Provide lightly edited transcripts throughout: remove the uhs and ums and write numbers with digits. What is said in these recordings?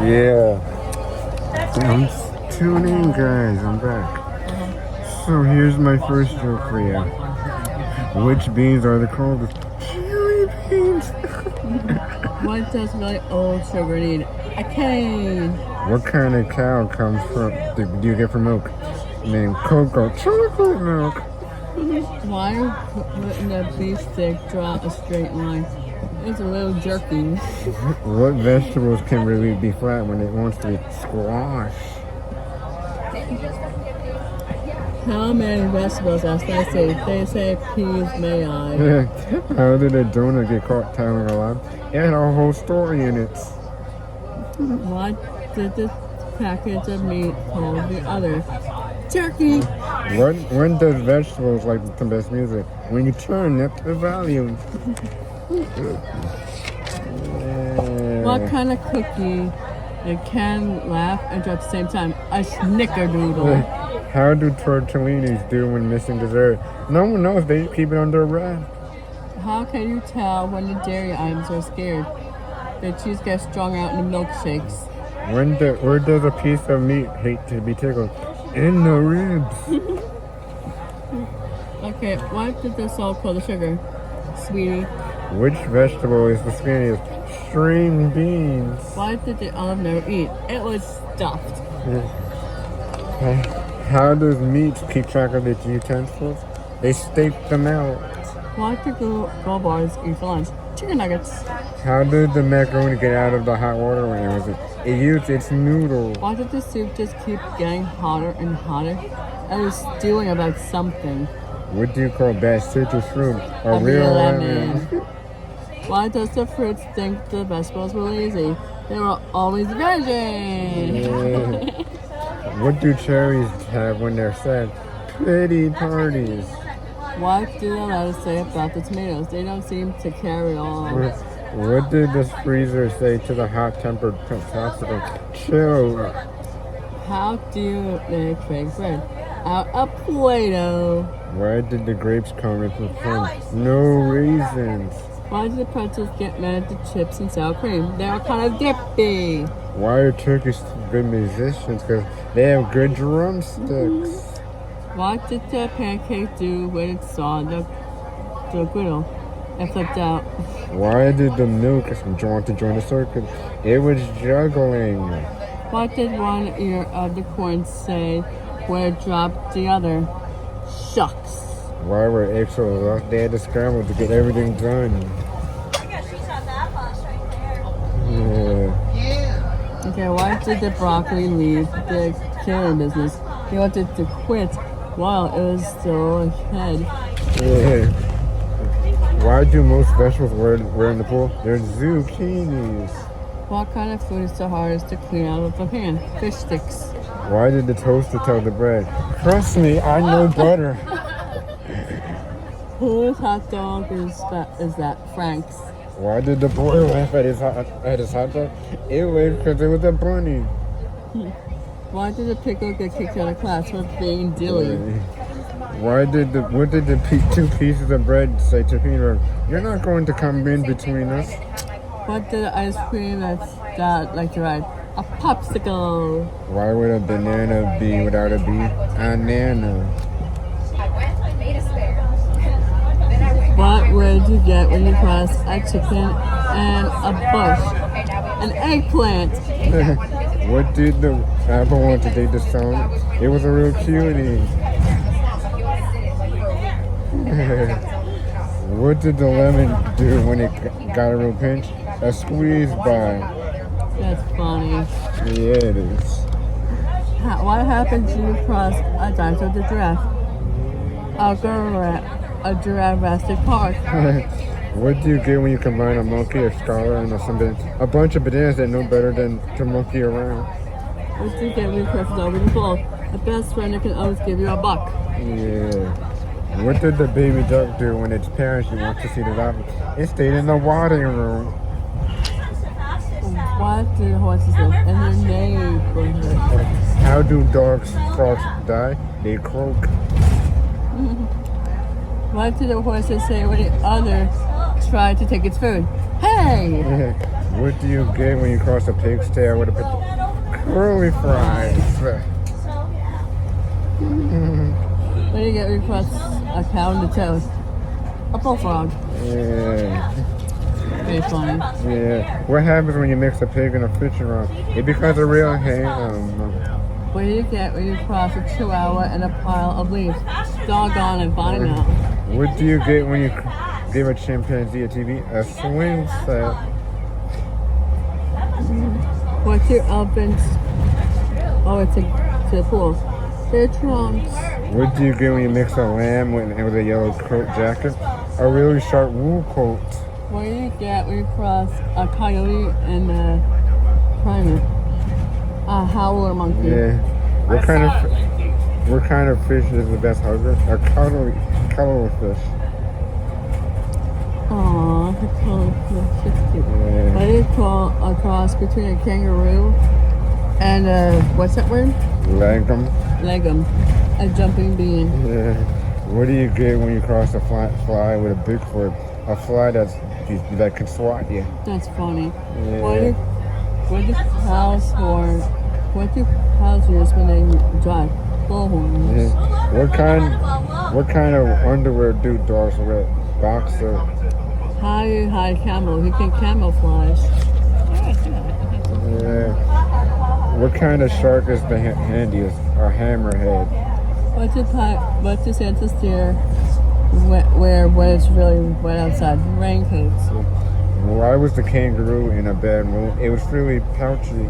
Yeah. I'm tuning, guys. I'm back. So here's my first joke for you. Which beans are the coldest? Chili beans. What does really old sugar need? A cane. What kind of cow comes from? Do you get from milk? Named Cocoa. Chocolate milk. Why wouldn't a beef stick draw a straight line? It's a little jerky. What vegetables can really be flat when it wants to be squashed? How many vegetables asked I say? They say peas, may I? How did a donut get caught telling a lie? It had a whole story in it. What did this package of meat call the other? Turkey. When does vegetables like the best music? When you turn up the volume. What kind of cookie that can laugh and draw at the same time? A snickerdoodle. How do tortellinis do when missing dessert? No one knows. They keep it under wraps. How can you tell when the dairy items are scared? The cheese gets strung out in the milkshakes. Where does a piece of meat hate to be tickled? In the ribs. Okay, what did the salt call the sugar? Sweetie. Which vegetable is the skinniest? String beans. Why did the olive never eat? It was stuffed. How does meat keep track of its utensils? They stake them out. Why did the gold bars eat for lunch? Chicken nuggets. How did the macaroni get out of the hot water when it was it used its noodle? Why did the soup just keep getting hotter and hotter? I was stewing about something. What do you call bad citrus fruit? A real lemon. Why does the fruits think the vegetables were lazy? They were always veggie. What do cherries have when they're sad? Pity parties. What do the letters say about the tomatoes? They don't seem to carry on. What did the freezer say to the hot-tempered popsicle? Chill. How do they bake bread? Out of Play-Doh. Why did the grapes come in from sun? No raisins. Why did the pretzels get mad at the chips and sour cream? They were kind of dippy. Why are turkeys good musicians? Because they have good drumsticks. What did the pancake do when it saw the griddle? It flipped out. Why did the milk want to join the circus? It was juggling. What did one ear of the corn say when it dropped the other? Shucks. Why were eggs so lost? They had to scramble to get everything done. Yeah. Okay, why did the broccoli leave the catering business? He wanted to quit while it was still ahead. Yeah. Why do most vegetables wear in the pool? They're zucchinis. What kind of food is the hardest to clean out of the pan? Fish sticks. Why did the toaster tell the bread? Trust me, I know butter. Whose hot dog is that? Frank's. Why did the boy laugh at his hot dog? It was because it was a bunny. Why did the pickle get kicked out of class for being dilly? What did the two pieces of bread say to Peter? You're not going to come in between us. What did the ice cream that's dad like to ride? A popsicle. Why would a banana be without a bee? A nana. What would you get when you cross a chicken and a bush? An eggplant. What did the apple want to date the stone? It was a real cutie. What did the lemon do when it got a real pinch? A squeeze by. That's funny. Yeah, it is. What happens when you cross a dinosaur with a giraffe? A Jurassic Park. What do you get when you combine a monkey, a scholar, and a bunch of bananas that know better than to monkey around? What do you get when you cross an over the ball? A best friend that can always give you a buck. Yeah. What did the baby duck do when its parents wants to see the doctor? It stayed in the watering room. What do horses live in their neighborhood? How do dogs' frogs die? They croak. What did the horses say when the other tried to take its food? Hey! What do you get when you cross a pig's tail with a curly fries? What do you get when you cross a cow and a toad? A bullfrog. Yeah. Very funny. Yeah. What happens when you mix a pig and a fishing rod? It becomes a real ham. What do you get when you cross a chihuahua and a pile of leaves? Doggone it, by now. What do you get when you give a chimpanzee a TV? A swing set. What's your elephant's? Oh, it's to the pool. Their trunks. What do you get when you mix a lamb with a yellow coat jacket? A really sharp wool coat. What do you get when you cross a coyote and a primate? A howler monkey. Yeah. What kind of fish is the best hugger? A cuttlefish. Aww, the cuttlefish. Yeah. What do you call a cross between a kangaroo and a, what's that word? Legum. Legum. A jumping bean. Yeah. What do you get when you cross a fly with a Bigfoot? A fly that can swat you. That's funny. Yeah. What do cows horn? What do cows use when they drive? Bullhorns. Yeah. What kind of underwear do dogs wear? Boxer. How do you hide camel? You can camouflage. Yeah. What kind of shark is the handiest? A hammerhead. What do Santa steer wear when it's really wet outside? Raincoats. Why was the kangaroo in a bad mood? It was really pouchy.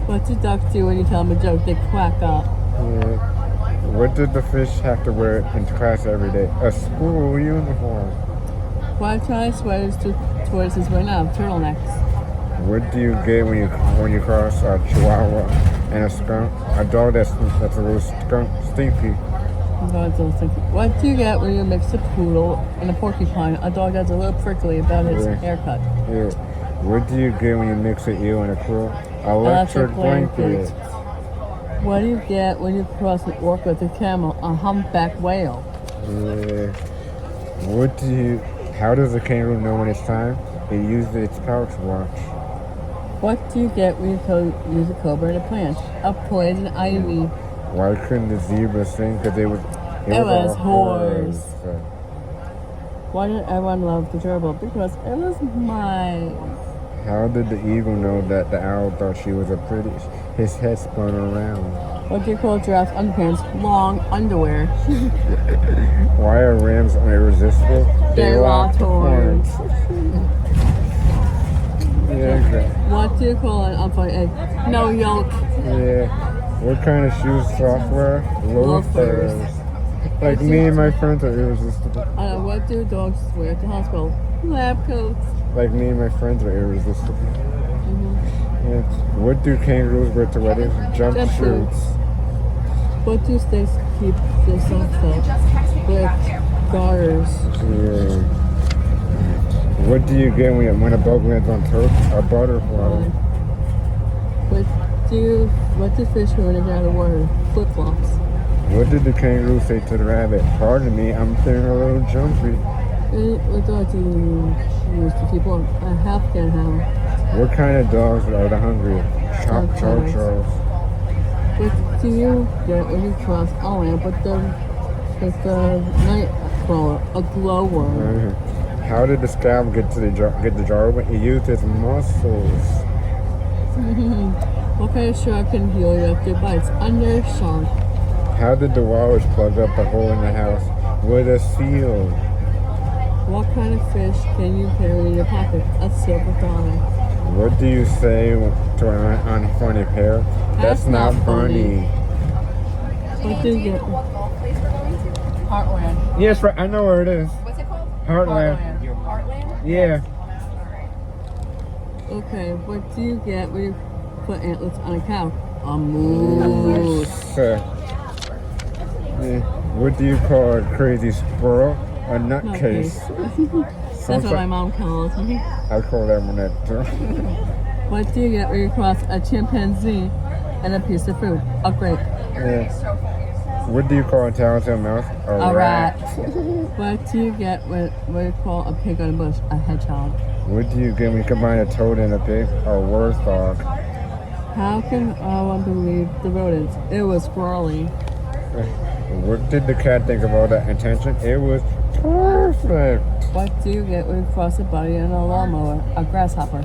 What do ducks do when you tell them a joke? They quack up. Yeah. What did the fish have to wear in class every day? A school uniform. Why try sweaters to tortoises wear now? Turtlenecks. What do you get when you cross a chihuahua and a skunk? A dog that's a little stinky. What do you get when you mix a poodle and a porcupine? A dog that's a little prickly about his haircut. Yeah. What do you get when you mix an eel and a crow? Electric blanket. What do you get when you cross an orca with a camel? A humpback whale. Yeah. How does a kangaroo know when it's time? It uses its pouch watch. What do you get when you use a cobra in a plant? A poison ivy. Why couldn't the zebra sing? Because it was a horse. Why did everyone love the gerbil? Because it was mine. How did the eagle know that the owl thought she was a pretty? His head spun around. What do you call giraffes' underpants? Long underwear. Why are rams irresistible? They lock horns. Yeah, okay. What do you call an unfried egg? No yolk. Yeah. What kind of shoes software? Loafers. Like me and my friends are irresistible. What do dogs wear at the hospital? Lab coats. Like me and my friends are irresistible. Yeah. What do kangaroos wear to weddings? Jumpsuits. What do snakes keep their socks up? With garters. Yeah. What do you get when a bug lands on turf? A butterfly. What do fish wear when they get out of the water? Flip flops. What did the kangaroo say to the rabbit? Pardon me, I'm feeling a little jumpy. What dog do you use to keep warm? A Afghan hound. What kind of dogs are the hungry? Chow-chows. What do you get when you cross a lamp with the night crawler? A glowworm. How did the scab get the jar open? He used his muscles. What kind of shark can heal you after it bites? Under shark. How did the walrus plug up a hole in the house? With a seal. What kind of fish can you carry in your pocket? A silver dollar. What do you say to an unfunny pair? That's not funny. What do you get? Heartland. Yes, right. I know where it is. What's it called? Heartland. Heartland? Yeah. Okay, what do you get when you put antlers on a cow? A moose. Yeah. What do you call a crazy squirrel? A nutcase. That's what my mom calls me. I call that one that too. What do you get when you cross a chimpanzee and a piece of fruit? A grape. Yeah. What do you call a tattletale mouse? A rat. What do you get when you call a pig on a bush? A hedgehog. What do you get when you combine a toad and a pig? A warthog. How can one believe the rodents? It was squirrely. What did the cat think of all that attention? It was perfect. What do you get when you cross a bunny and a lawnmower? A grasshopper.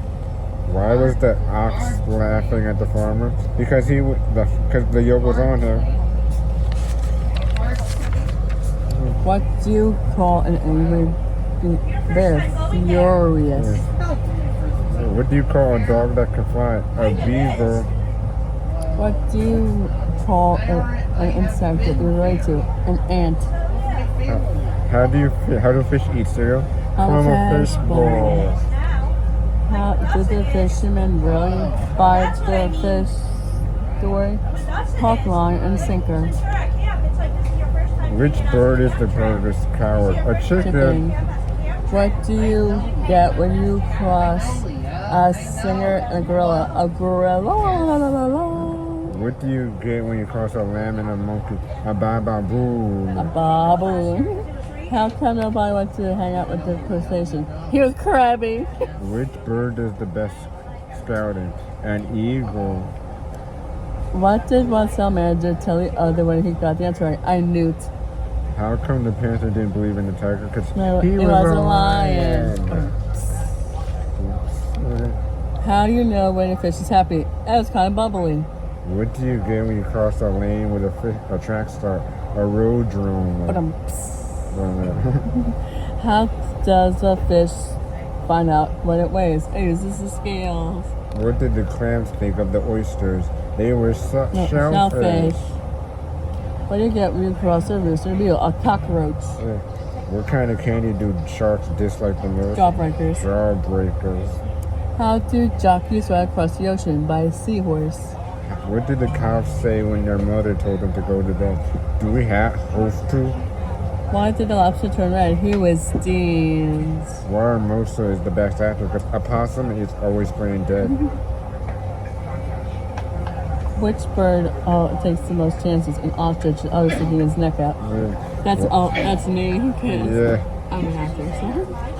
Why was the ox laughing at the farmer? Because because the yoke was on her. What do you call an angry bear? Furious. What do you call a dog that can fly? A beaver. What do you call an insect that you're related to? An ant. How do fish eat cereal? From a fish bowl. How did the fisherman really buy the fish story? Hook, line, and sinker. Which bird is the biggest coward? A chicken. What do you get when you cross a singer and a gorilla? A gorilla. What do you get when you cross a lamb and a monkey? A baboon. A baboon. How come nobody wants to hang out with the crustacean? He was crabby. Which bird is the best scouting? An eagle. What did one cell manager tell the other when he got the answer right? I knew it. How come the panther didn't believe in the tiger? Because He was a lion. How do you know when a fish is happy? That was kind of bubbly. What do you get when you cross a lane with a track star? A road drone. But how does a fish find out what it weighs? It uses the scales. What did the clams think of the oysters? They were shellfish. Shellfish. What do you get when you cross a rooster wheel? A cockroach. What kind of candy do sharks dislike the most? Jawbreakers. Jawbreakers. How do jockeys ride across the ocean? By a seahorse. What did the cows say when their mother told them to go to bed? Do we have to? Why did the lobster turn red? He was steamed. Why Hermosa is the best actor? Because a possum is always playing dead. Which bird takes the most chances? An ostrich, always sticking his neck out. That's me. Yeah. I'm an actor, so.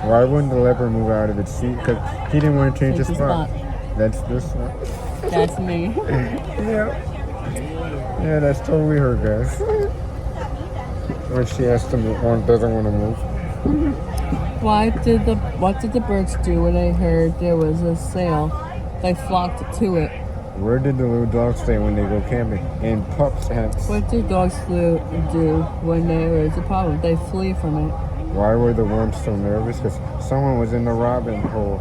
Why wouldn't the leopard move out of its seat? Because he didn't want to change his spot. That's this one. That's me. Yeah, that's totally her, guys. When she has to move, doesn't want to move. What did the birds do when they heard there was a sale? They flocked to it. Where did the little dogs stay when they go camping? In pups' hats. What do dogs do when there is a problem? They flee from it. Why were the worms so nervous? Because someone was in the robin hole.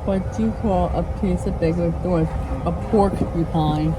What do you call a piece of bacon with thorns? A porcupine.